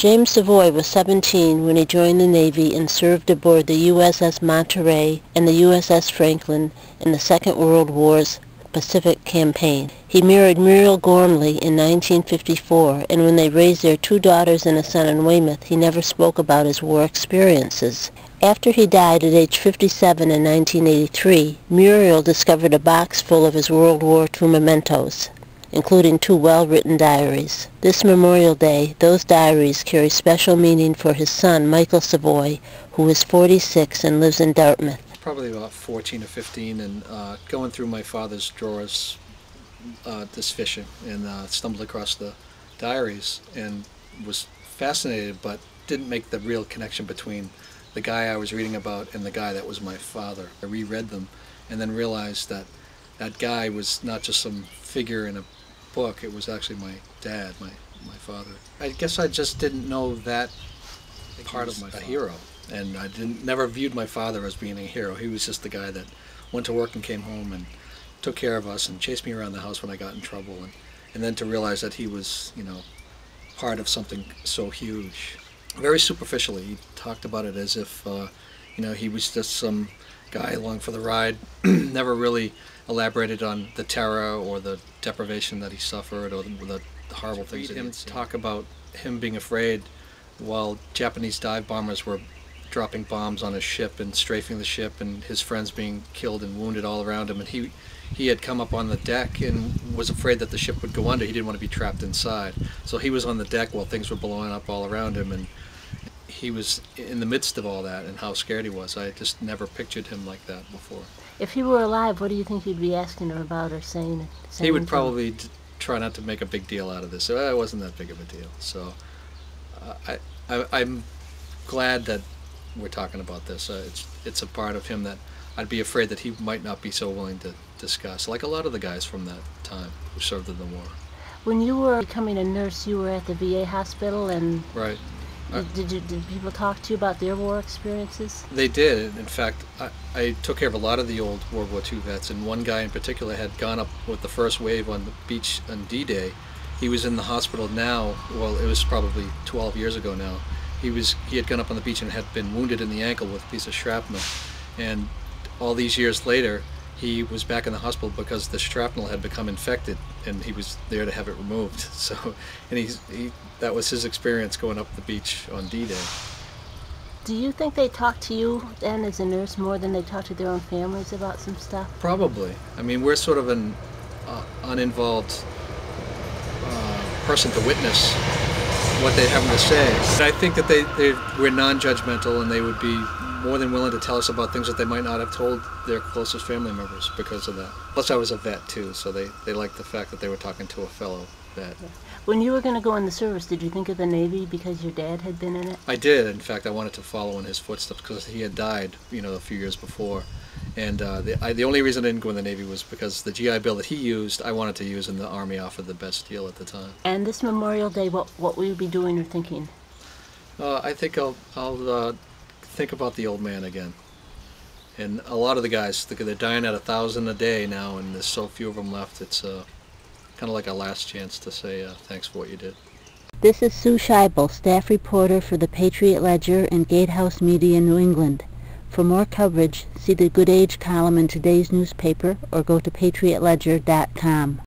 James Savoy was 17 when he joined the Navy and served aboard the USS Monterey and the USS Franklin in the Second World War's Pacific Campaign. He married Muriel Gormley in 1954, and when they raised their 2 daughters and a son in Weymouth, he never spoke about his war experiences. After he died at age 57 in 1983, Muriel discovered a box full of his World War II mementos, including 2 well-written diaries. This Memorial Day, those diaries carry special meaning for his son, Michael Savoy, who is 46 and lives in Dartmouth. Probably about 14 or 15, and going through my father's drawers this fishing, and stumbled across the diaries and was fascinated, but didn't make the real connection between the guy I was reading about and the guy that was my father. I reread them and then realized that that guy was not just some figure in a book, it was actually my dad, my father. I guess I just didn't know that part of a hero, and I never viewed my father as being a hero. He was just the guy that went to work and came home and took care of us and chased me around the house when I got in trouble, and then to realize that he was, you know, part of something so huge. Very superficially, he talked about it as if, you know, he was just some guy along for the ride, never really elaborated on the terror or the deprivation that he suffered or the horrible things that he had seen. Talk about him being afraid while Japanese dive bombers were dropping bombs on his ship and strafing the ship, and his friends being killed and wounded all around him, and he had come up on the deck and was afraid that the ship would go under. He didn't want to be trapped inside, so he was on the deck while things were blowing up all around him, and he was in the midst of all that, and how scared he was. I just never pictured him like that before. If he were alive, what do you think you'd be asking him about or saying he would probably try not to make a big deal out of this. It wasn't that big of a deal. So I'm glad that we're talking about this. It's a part of him that I'd be afraid that he might not be so willing to discuss, like a lot of the guys from that time who served in the war. When you were becoming a nurse, you were at the VA hospital, and right. Did people talk to you about their war experiences? They did. In fact, I took care of a lot of the old World War II vets, and one guy in particular had gone up with the first wave on the beach on D-Day. He was in the hospital now. Well, it was probably 12 years ago now. He had gone up on the beach and had been wounded in the ankle with a piece of shrapnel, and all these years later he was back in the hospital because the shrapnel had become infected, and he was there to have it removed. So, and that was his experience going up the beach on D-Day. Do you think they talk to you then as a nurse more than they talk to their own families about some stuff? Probably. I mean, we're sort of an uninvolved person to witness what they have to say. I think that we're non-judgmental, and they would be more than willing to tell us about things that they might not have told their closest family members because of that. Plus, I was a vet too, so they liked the fact that they were talking to a fellow vet. When you were going to go in the service, did you think of the Navy because your dad had been in it? I did. In fact, I wanted to follow in his footsteps because he had died, you know, a few years before. And the only reason I didn't go in the Navy was because the GI Bill that he used, I wanted to use, and the Army offered the best deal at the time. And this Memorial Day, what will you be doing or thinking? I think I'll think about the old man again. And a lot of the guys, they're dying at 1,000 a day now, and there's so few of them left. It's kind of like a last chance to say thanks for what you did. This is Sue Scheibel, staff reporter for the Patriot Ledger and Gatehouse Media New England. For more coverage, see the Good Age column in today's newspaper or go to patriotledger.com.